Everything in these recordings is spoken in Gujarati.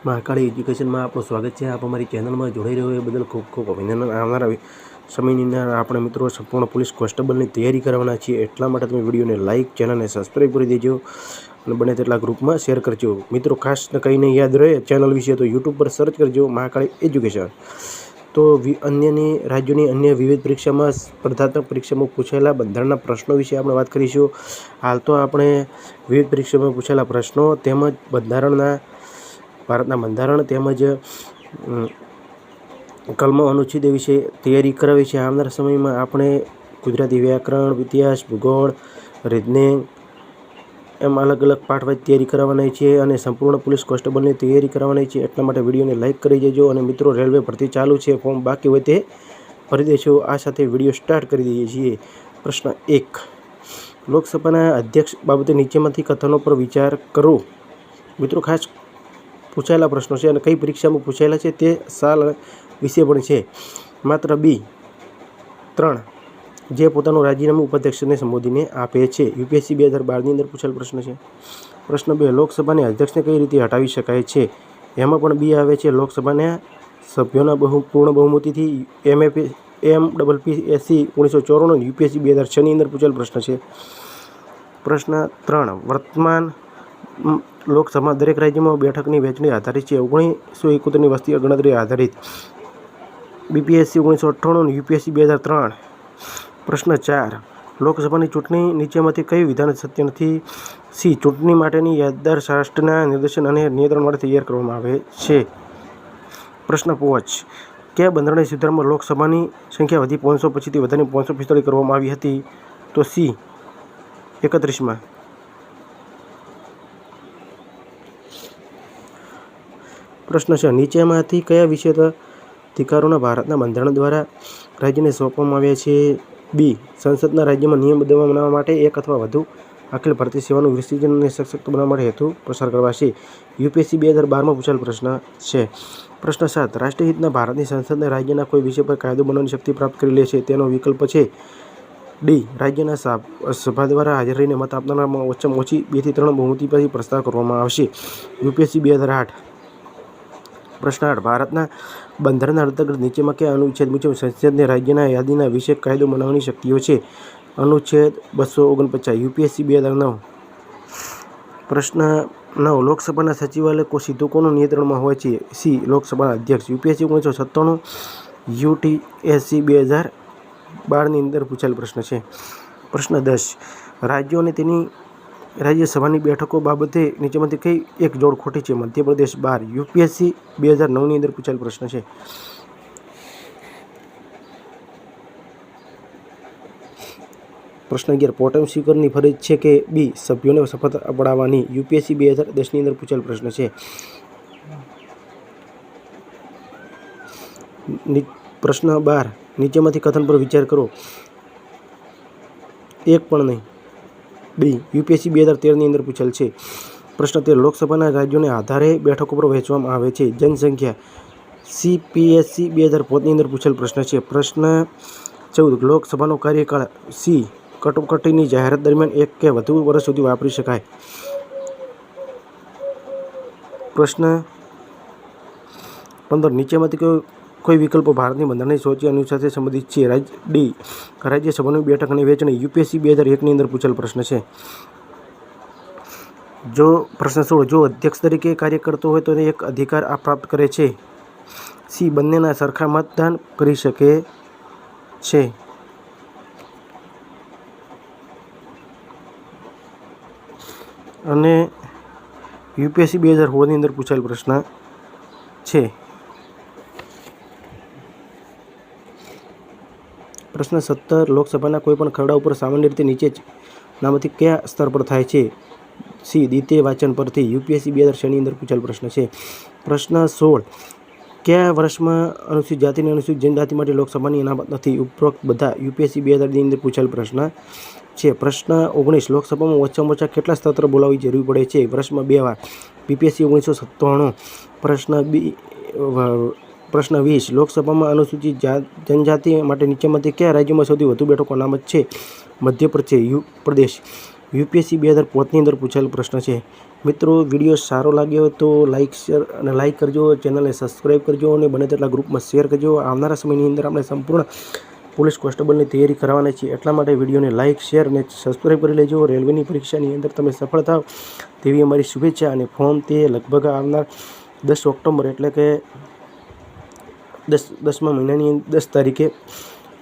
મહાકાળી એજ્યુકેશનમાં આપનું સ્વાગત છે. આપ અમારી ચેનલમાં જોડાઈ રહ્યો એ બદલ ખૂબ ખૂબ અભિનંદન. આવનારા સમયની અંદર આપણે મિત્રો સંપૂર્ણ પોલીસ કોન્સ્ટેબલની તૈયારી કરવાના છીએ. એટલા માટે તમે વિડીયોને લાઇક, ચેનલને સબસ્ક્રાઈબ કરી દેજો અને બને તેટલા ગ્રુપમાં શેર કરજો. મિત્રો ખાસ કહીને યાદ રહે ચેનલ વિશે તો યુટ્યુબ પર સર્ચ કરજો મહાકાળી એજ્યુકેશન. તો અન્યની રાજ્યોની અન્ય વિવિધ પરીક્ષામાં સ્પર્ધાત્મક પરીક્ષામાં પૂછાયેલા બંધારણના પ્રશ્નો વિશે આપણે વાત કરીશું. હાલ તો આપણે વિવિધ પરીક્ષામાં પૂછાયેલા પ્રશ્નો તેમજ ભારતના બંધારણ તેમજ કલમો અનુચ્છેદ વિશે તૈયારી કરાવી છે. આવનારા સમયમાં આપણે ગુજરાતી વ્યાકરણ, ઇતિહાસ, ભૂગોળ, રીઝનિંગ એમ અલગ અલગ પાઠવાઇઝ તૈયારી કરવાના છે અને સંપૂર્ણ પોલીસ કોન્સ્ટેબલની તૈયારી કરવાની છે. એટલા માટે વિડીયોને લાઇક કરી દેજો. અને મિત્રો રેલવે ભરતી ચાલુ છે, ફોર્મ બાકી હોય તે ભરી દેજો. આ સાથે વિડીયો સ્ટાર્ટ કરી દઈએ છીએ. પ્રશ્ન 1, લોકસભાના અધ્યક્ષ બાબતે નીચેમાંથી કથનો પર વિચાર કરો. મિત્રો ખાસ પૂછાયેલા પ્રશ્નો છે અને કઈ પરીક્ષામાં પૂછાયેલા છે તે સાલ વિશે પણ છે. માત્ર B3, જે પોતાનું રાજીનામું ઉપાધ્યક્ષને સંબોધીને આપે છે. UPSC 2012ની અંદર પૂછાયેલ પ્રશ્ન છે. પ્રશ્ન 2, લોકસભાના અધ્યક્ષને કઈ રીતે હટાવી શકાય છે. એમાં પણ B આવે છે. લોકસભાના સભ્યોના પૂર્ણ બહુમતીથી. MPPSC 1994 અને UPSC 2006ની અંદર પૂછાયેલ પ્રશ્ન છે. પ્રશ્ન 3, વર્તમાન લોકસભા દરેક રાજ્યમાં બેઠકની વહેંચણી આધારિત છે. 1971ની વસ્તી ગણતરી આધારિત. BPSC 1998 અને UPSC 2003. પ્રશ્ન 4, લોકસભાની ચૂંટણી નીચેમાંથી કયું વિધાન સત્ય નથી. C, ચૂંટણી માટેની યાદદાર રાષ્ટ્રના નિર્દેશન અને નિયંત્રણ માટે તૈયાર કરવામાં આવે છે. પ્રશ્ન 5, કયા બંધારણીય સુધારામાં લોકસભાની સંખ્યા વધી 500 પછીથી વધારીને 545 કરવામાં આવી હતી. તો C, 31માં. પ્રશ્ન 6, નીચેમાંથી કયા વિશેષ અધિકારોના ભારતના બંધારણ દ્વારા રાજ્યને સોંપવામાં આવ્યા છે. B, સંસદના રાજ્યમાં નિયમ બનાવવા માટે એક અથવા વધુ અખિલ ભારતીય સેવાનું વિસ્તૃત અને સશક્ત બનાવવા માટે હેતુ પસાર કરવા છે. UPSC 2012માં પૂછાયેલ પ્રશ્ન છે. પ્રશ્ન 7, રાષ્ટ્રીય હિતના ભારતની સંસદને રાજ્યના કોઈ વિષય પર કાયદો બનાવવાની શક્તિ પ્રાપ્ત કરી લે છે. તેનો વિકલ્પ છે D, રાજ્યના સભા દ્વારા હાજર રહીને મત આપનારામાં ઓછામાં ઓછી 2 થી 3 બહુમતી પછી પ્રસ્તાવ કરવામાં આવશે. UPSC 2008. પ્રશ્ન 8, ભારતના બંધારણના અંતર્ગત નીચેમાં કયા અનુચ્છેદ મુજબ સંસદને રાજ્યના યાદીના વિશે કાયદો બનાવવાની શક્તિઓ છે. અનુચ્છેદ 249. UPSC 2009. પ્રશ્ન 9, લોકસભાના સચિવાલય સીધું કોનું નિયંત્રણમાં હોય છે. C, લોકસભાના અધ્યક્ષ. UPSC 1997, UTSC 2012ની અંદર પૂછાયેલ પ્રશ્ન છે. પ્રશ્ન 10, રાજ્યો અને તેની રાજ્યસભાની બેઠકો બાબતે નીચેમાંથી કઈ એક જોડ ખોટી છે. મધ્યપ્રદેશ 12. UPSC 2009ની અંદર પૂછાયેલ પ્રશ્ન છે. પ્રશ્ન 11, પોટેમ સ્પીકરની ફરજ છે કે B, સભ્યોને શપથ અપાવવાની. UPSC 2010ની અંદર પૂછાયેલ પ્રશ્ન છે. પ્રશ્ન 12, નીચેમાંથી કથન પર વિચાર કરો. એક પણ નહીં. B, UPSC 2013ની અંદર પૂછેલ છે. પ્રશ્ન 13, લોકસભાના રાજ્યોને આધારે બેઠકો પર વહેંચવામાં આવે છે. જનસંખ્યા. CPSC 2005ની અંદર પૂછેલ પ્રશ્ન છે. પ્રશ્ન 14, લોકસભાનો કાર્યકાળ. C, કટોકટીની જાહેરાત દરમિયાન 1 કે વધુ વર્ષ સુધી વાપરી શકાય. પ્રશ્ન 15, નીચેમાંથી કોઈ વિકલ્પો ભારતની બંધારણની સોચી અનુસાર સાથે સંબંધિત છે. D, રાજ્યસભાની બેઠક અને વહેંચણી. UPSC 2001ની અંદર પૂછેલ પ્રશ્ન છે. પ્રશ્ન 16, જો અધ્યક્ષ તરીકે કાર્ય કરતો હોય તો એક અધિકાર આ પ્રાપ્ત કરે છે. C, બંનેના સરખા મતદાન કરી શકે છે. અને UPSC 2016ની અંદર પૂછાયેલ પ્રશ્ન છે. પ્રશ્ન 17, લોકસભાના કોઈપણ ખરડા ઉપર સામાન્ય રીતે નીચેનામાંથી કયા સ્તર પર થાય છે. C, દ્વિતીય વાંચન પરથી. UPSC 2006ની અંદર પૂછાયેલ પ્રશ્ન છે. પ્રશ્ન 16, કયા વર્ષમાં અનુસૂચિત જાતિ અને અનુસૂચિત જનજાતિ માટે લોકસભાની અનામત નથી. ઉપરોક્ત બધા. UPSC 2000ની અંદર પૂછાયેલ પ્રશ્ન છે. પ્રશ્ન 19, લોકસભામાં ઓછામાં ઓછા કેટલા સત્ર બોલાવવી જરૂર પડે છે. વર્ષમાં 2 વાર. BPSC 1997. પ્રશ્ન 20, લોકસભામાં અનુસૂચિત જનજાતિ માટે નીચેમાંથી કયા રાજ્યોમાં સૌથી વધુ બેઠકો અનામત છે. મધ્યપ્રદેશ. UPSC 2005ની અંદર પૂછાયેલ પ્રશ્ન છે. મિત્રો વિડીયો સારો લાગ્યો તો લાઇક શેર અને લાઇક કરજો, ચેનલને સબસ્ક્રાઈબ કરજો અને બને તેટલા ગ્રુપમાં શેર કરજો. આવનારા સમયની અંદર આપણે સંપૂર્ણ પોલીસ કોન્સ્ટેબલની તૈયારી કરવાના છીએ, એટલા માટે વિડીયોને લાઇક શેર અને સબસ્ક્રાઈબ કરી લેજો. રેલવેની પરીક્ષાની અંદર તમે સફળ થાવ તેવી અમારી શુભેચ્છા. અને ફોર્મ તે લગભગ આવનાર 10 ઓક્ટોબર એટલે કે 10મા મહિનાની 10 તારીખે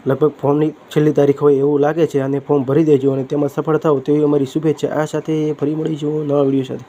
લગભગ ફોર્મની છેલ્લી તારીખ હોય એવું લાગે છે, અને ફોર્મ ભરી દેજો અને તેમાં સફળ થાવ તેવી અમારી શુભેચ્છા. આ સાથે ફરી મળીશું નવા વિડીયો સાથે.